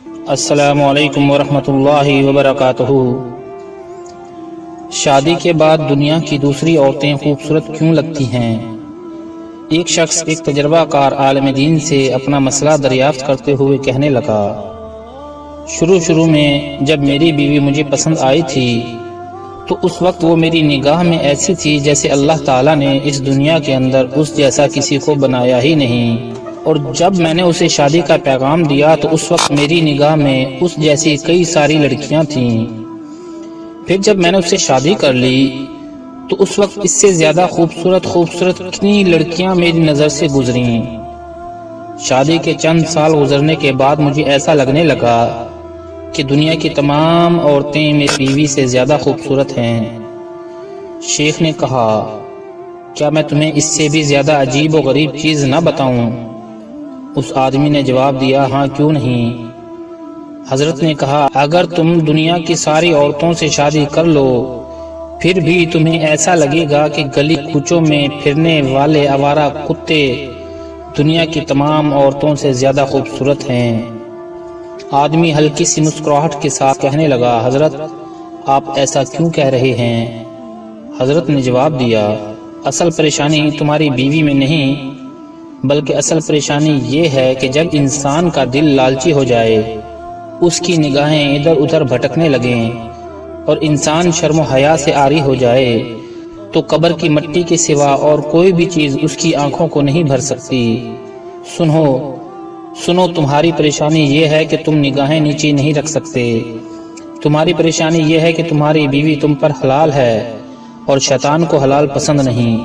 السلام علیکم ورحمۃ اللہ وبرکاتہ۔ شادی کے بعد دنیا کی دوسری عورتیں خوبصورت کیوں لگتی ہیں؟ ایک شخص ایک تجربہ کار عالم دین سے اپنا مسئلہ دریافت کرتے ہوئے کہنے لگا، شروع میں جب میری بیوی مجھے پسند آئی تھی تو اس وقت وہ میری نگاہ میں ایسی تھی جیسے اللہ تعالیٰ نے اس دنیا کے اندر اس جیسا کسی کو بنایا ہی نہیں، اور جب میں نے اسے شادی کا پیغام دیا تو اس وقت میری نگاہ میں اس جیسی کئی ساری لڑکیاں تھیں۔ پھر جب میں نے اس سے شادی کر لی تو اس وقت اس سے زیادہ خوبصورت کتنی لڑکیاں میری نظر سے گزریں۔ شادی کے چند سال گزرنے کے بعد مجھے ایسا لگنے لگا کہ دنیا کی تمام عورتیں میری بیوی سے زیادہ خوبصورت ہیں۔ شیخ نے کہا، کیا میں تمہیں اس سے بھی زیادہ عجیب و غریب چیز نہ بتاؤں؟ اس آدمی نے جواب دیا، ہاں کیوں نہیں۔ حضرت نے کہا، اگر تم دنیا کی ساری عورتوں سے شادی کر لو پھر بھی تمہیں ایسا لگے گا کہ گلی کوچوں میں پھرنے والے آوارہ کتے دنیا کی تمام عورتوں سے زیادہ خوبصورت ہیں۔ آدمی ہلکی سی مسکراہٹ کے ساتھ کہنے لگا، حضرت آپ ایسا کیوں کہہ رہے ہیں؟ حضرت نے جواب دیا، اصل پریشانی تمہاری بیوی میں نہیں بلکہ اصل پریشانی یہ ہے کہ جب انسان کا دل لالچی ہو جائے، اس کی نگاہیں ادھر ادھر بھٹکنے لگیں اور انسان شرم و حیا سے عاری ہو جائے تو قبر کی مٹی کے سوا اور کوئی بھی چیز اس کی آنکھوں کو نہیں بھر سکتی۔ سنو تمہاری پریشانی یہ ہے کہ تم نگاہیں نیچے نہیں رکھ سکتے۔ تمہاری پریشانی یہ ہے کہ تمہاری بیوی تم پر حلال ہے اور شیطان کو حلال پسند نہیں۔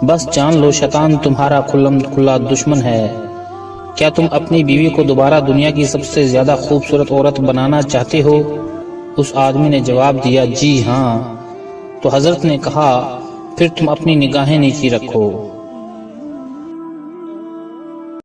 بس جان لو شیطان تمہارا کھلا دشمن ہے۔ کیا تم اپنی بیوی کو دوبارہ دنیا کی سب سے زیادہ خوبصورت عورت بنانا چاہتے ہو؟ اس آدمی نے جواب دیا، جی ہاں۔ تو حضرت نے کہا، پھر تم اپنی نگاہیں نیچی رکھو۔